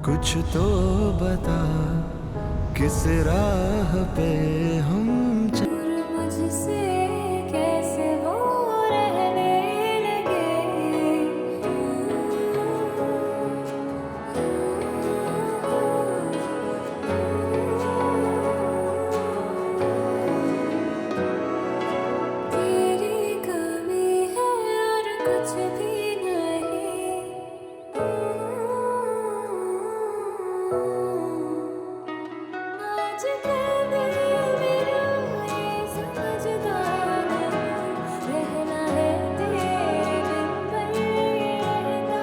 कुछ तो बता, किस राह पे हम मुझसे कैसे वो रहने लगे। तेरी कमी है और कुछ भी नहीं। आजकल मेरा ये समझदा नहीं, रहना है तेरे बिन पर रहना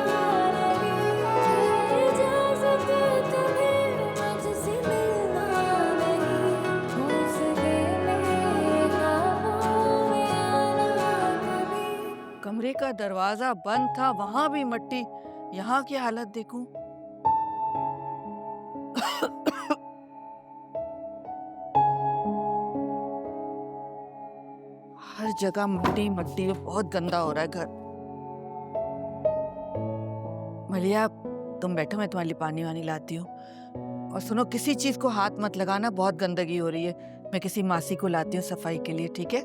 नहीं। इजाज़त तुम्हें मुझसे मिलना नहीं, हो सके मेरे ख्वाबों में आना कभी। कमरे का दरवाजा बंद था, वहां भी मट्टी। यहाँ की हालत देखूं। हर जगह मट्टी मट्टी, बहुत गंदा हो रहा है घर। मलिया, तुम बैठो, मैं तुम्हारे लिए पानी वानी लाती हूँ। और सुनो, किसी चीज को हाथ मत लगाना, बहुत गंदगी हो रही है। मैं किसी मासी को लाती हूँ सफाई के लिए, ठीक है?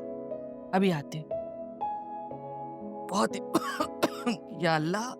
अभी आती हूँ। बहुत या अल्लाह।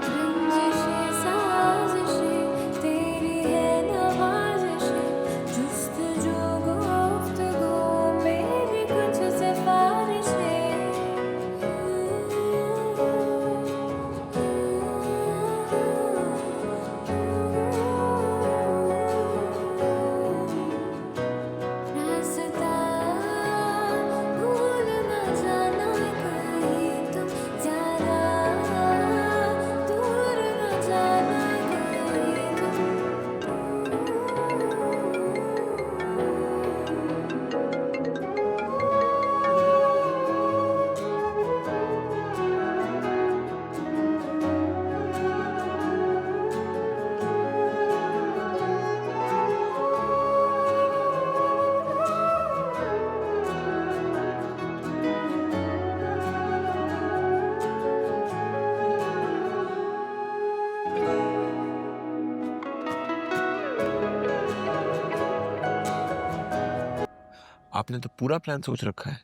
रंजिशें साजिशें तेरी है नवाजिशें, जुस्तजू गुफ्तगू मेरी कुछ सिफारिशें। रास्ता भूल न जाना कहीं तुम, ज़रा दूर न जाना कहीं आपने तो पूरा प्लान सोच रखा है,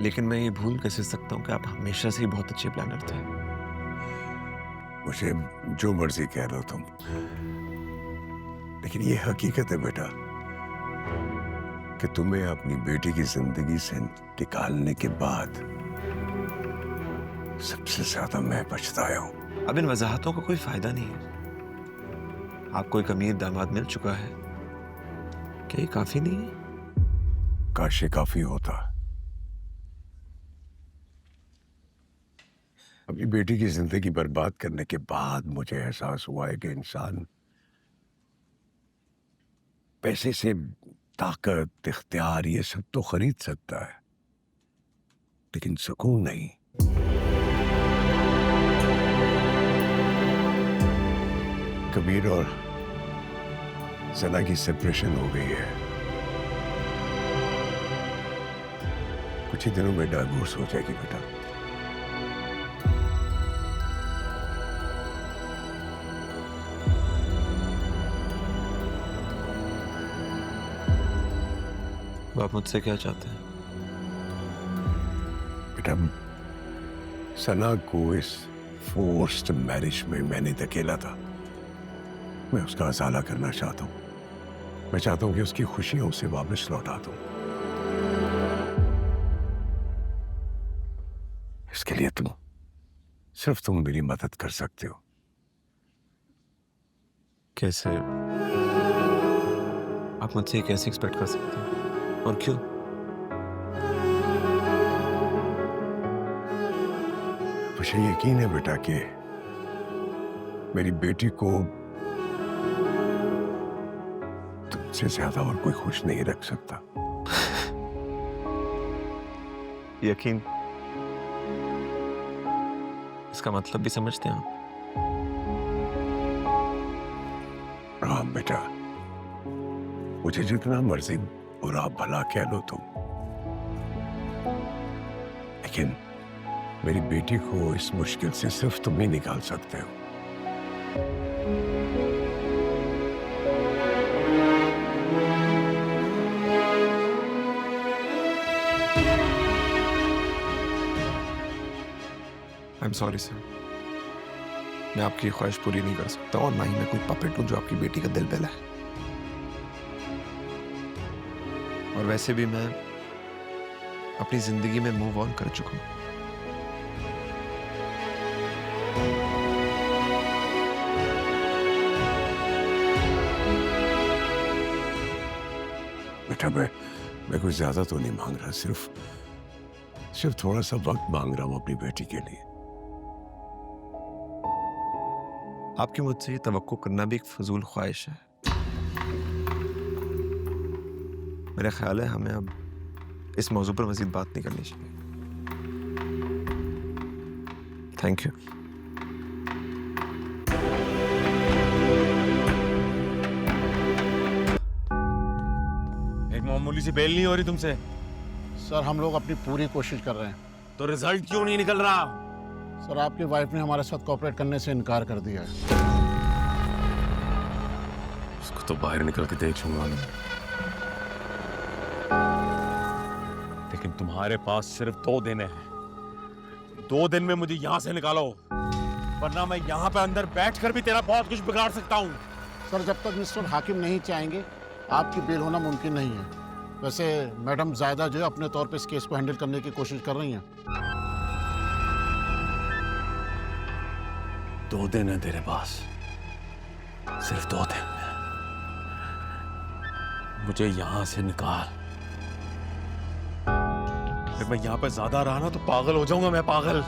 लेकिन मैं ये भूल कैसे सकता हूँ कि आप हमेशा से ही बहुत अच्छे प्लानर थे। मुझे जो मर्जी कह लो तुम, लेकिन ये हकीकत है बेटा कि तुम्हें अपनी बेटी की जिंदगी से निकालने के बाद सबसे ज्यादा मैं पछताया हूं। अब इन वजाहतों का कोई फायदा नहीं है। आपको एक अमीर दामाद मिल चुका है, क्या ये काफी नहीं है? काश ये काफी होता। अपनी बेटी की जिंदगी बर्बाद करने के बाद मुझे एहसास हुआ है कि इंसान पैसे से ताकत, इख्तियार, ये सब तो खरीद सकता है, लेकिन सुकून नहीं। कबीर और सना की सेपरेशन हो गई है। कुछ ही दिनों में डाइवोर्स हो जाएगी बेटा। आप मुझसे क्या चाहते हैं? बेटा, सना को इस फोर्स्ड मैरिज में मैंने धकेला था। मैं उसका अजाला करना चाहता हूं। मैं चाहता हूं कि उसकी खुशियां उसे वापस लौटा दूं। इसके लिए सिर्फ तुम मेरी मदद कर सकते हो। कैसे? आप मुझसे कैसे एक्सपेक्ट कर सकते हैं? और क्यों? मुझे यकीन है बेटा कि मेरी बेटी को तुमसे ज्यादा और कोई खुश नहीं रख सकता। यकीन, इसका मतलब भी समझते हैं आप? हाँ बेटा, मुझे जितना मर्जी बुरा भला कह लो तुम, लेकिन मेरी बेटी को इस मुश्किल से सिर्फ तुम ही निकाल सकते हो। आई एम सॉरी सर, मैं आपकी ख्वाहिश पूरी नहीं कर सकता और ना ही मैं कोई पपेट हूं जो आपकी बेटी का दिल बहलाए। और वैसे भी मैं अपनी जिंदगी में मूव ऑन कर चुका हूं। बेटा मैं कुछ ज्यादा तो नहीं मांग रहा, सिर्फ थोड़ा सा वक्त मांग रहा हूं अपनी बेटी के लिए। आपकी मुझसे ये तवक्को करना भी एक फजूल ख्वाहिश है। मेरा ख्याल है हमें अब इस मौजू पर मजीद बात नहीं करनी चाहिए। Thank you. एक मामूली सी बेल नहीं हो रही तुमसे? सर हम लोग अपनी पूरी कोशिश कर रहे हैं। तो रिजल्ट क्यों नहीं निकल रहा? सर आपकी वाइफ ने हमारे साथ कोऑपरेट करने से इनकार कर दिया है। उसको तो बाहर निकल के देख लूंगा मैं, लेकिन तुम्हारे पास सिर्फ 2 दिन है। 2 दिन में मुझे यहाँ से निकालो, वरना मैं यहाँ पे अंदर बैठकर भी तेरा बहुत कुछ बिगाड़ सकता हूँ। सर जब तक मिस्टर हाकिम नहीं चाहेंगे आपकी बेल होना मुमकिन नहीं है। वैसे मैडम जायदा जो है अपने तौर पे इस केस को हैंडल करने की कोशिश कर रही हैं। 2 दिन है तेरे पास, सिर्फ 2 दिन। मुझे यहां से निकाल। अगर मैं यहाँ पे ज्यादा रहा ना तो पागल हो जाऊंगा मैं, पागल।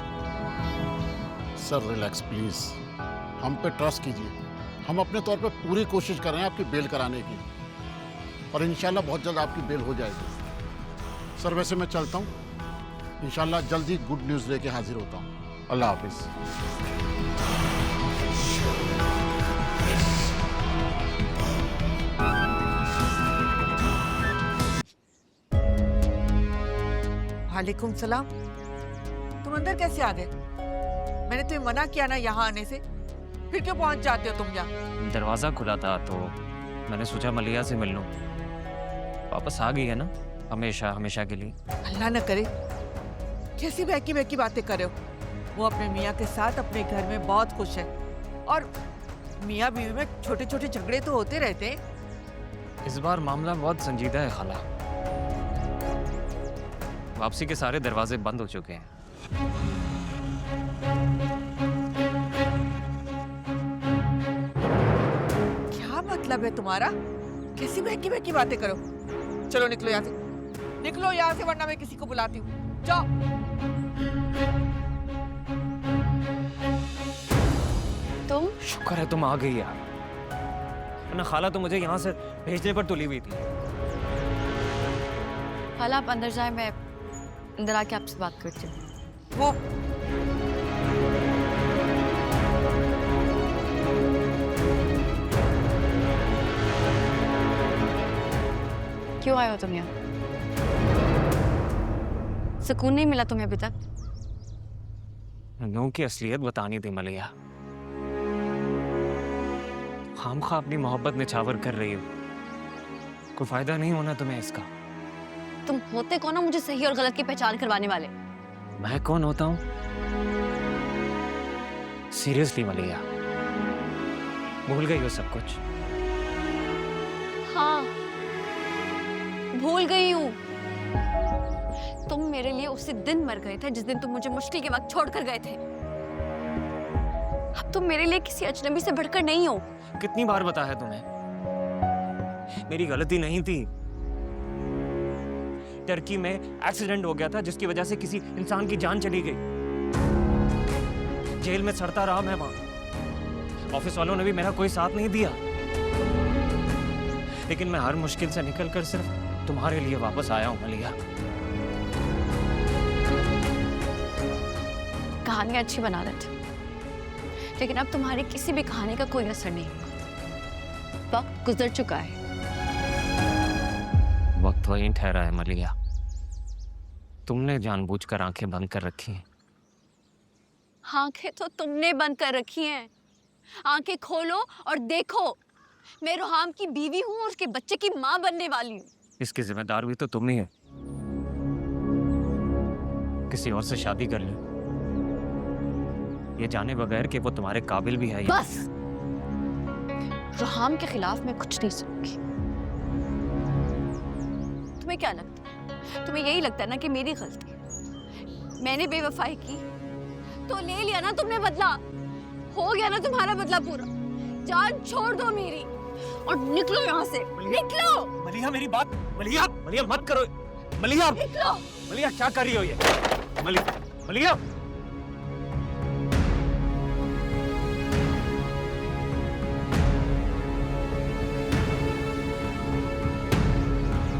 सर रिलैक्स प्लीज, हम पे ट्रस्ट कीजिए। हम अपने तौर पे पूरी कोशिश कर रहे हैं आपकी बेल कराने की, और इंशाल्लाह बहुत जल्द आपकी बेल हो जाएगी। सर वैसे मैं चलता हूँ, इंशाल्लाह जल्द ही गुड न्यूज़ लेके हाजिर होता हूँ। अल्लाह हाफिज़। वालेकुम सलाम। तुम अंदर कैसे आ गए? मैंने तुम्हें मना किया ना यहाँ आने से, फिर क्यों पहुंच जाते हो तुम यहाँ? दरवाज़ा खुला था तो मैंने सोचा मलिया से मिल लूं। वापस आ गई है ना हमेशा हमेशा के लिए। अल्लाह न करे, कैसी बहकी बहकी बातें कर रहे हो। वो अपने मियाँ के साथ अपने घर में बहुत खुश है, और मियाँ बीवी में छोटे छोटे झगड़े तो होते रहते हैं। इस बार मामला बहुत संजीदा है खाला। वापसी के सारे दरवाजे बंद हो चुके हैं। क्या मतलब है तुम्हारा? कैसी बहकी बहकी बातें करो। चलो निकलो यहाँ से, निकलो यहाँ से, वरना मैं किसी को बुलाती हूँ। जाओ। तुम? शुक्र है तुम आ गई यार, वरना खाला तो मुझे यहाँ से भेजने पर तुली हुई थी। खाला आप अंदर जाए, मैं अंदर आके आपसे बात करती हूँ। वो क्यों आए हो तुम यहाँ? सुकून नहीं मिला तुम्हें अभी तक? नूह की असलियत बतानी थी मलिया। खामखा अपनी मोहब्बत निछावर कर रही हो, कोई फायदा नहीं होना तुम्हें इसका। तुम होते कौन हो मुझे सही और गलत की पहचान करवाने वाले? मैं कौन होता हूँ? सीरियसली मलिया, भूल गई हो सब कुछ? हाँ भूल गई हूँ। तुम मेरे लिए उसी दिन मर गए थे जिस दिन तुम मुझे मुश्किल के वक्त छोड़कर गए थे। अब तुम मेरे लिए किसी अजनबी से बढ़कर नहीं हो। कितनी बार बताया तुम्हें, मेरी गलती नहीं थी। टर्की में एक्सीडेंट हो गया था जिसकी वजह से किसी इंसान की जान चली गई। जेल में सड़ता रहा मैं वहां। ऑफिस वालों ने भी मेरा कोई साथ नहीं दिया, लेकिन मैं हर मुश्किल से निकलकर सिर्फ तुम्हारे लिए वापस आया हूं मलिया। कहानियां अच्छी बना रहे थे, लेकिन अब तुम्हारी किसी भी कहानी का कोई असर नहीं होगा। वक्त गुजर चुका है। वक्त वहीं ठहरा है मलिया। तुमने जानबूझकर आंखें बंद कर रखी हैं। आंखें तो तुमने बंद कर रखी हैं। आंखें खोलो और देखो, मैं रोहाम की बीवी हूँ और उसके बच्चे की माँ बनने वाली हूँ। इसकी जिम्मेदार भी तो तुम ही है। किसी और से शादी कर ले, ये जाने बगैर कि वो तुम्हारे काबिल भी है। बस, रोहाम के खिलाफ मैं कुछ नहीं सुनूंगी। तुम्हें क्या लगता है? तुम्हें यही लगता है ना कि मेरी गलती है, मैंने बेवफाई की तो ले लिया ना तुमने बदला, हो गया ना तुम्हारा बदला पूरा। जान छोड़ दो मेरी और निकलो यहाँ से, निकलो। मलिया मेरी बात, मलिया मत करो, मलिया निकलो। मलिया क्या कर रही हो ये? मलिया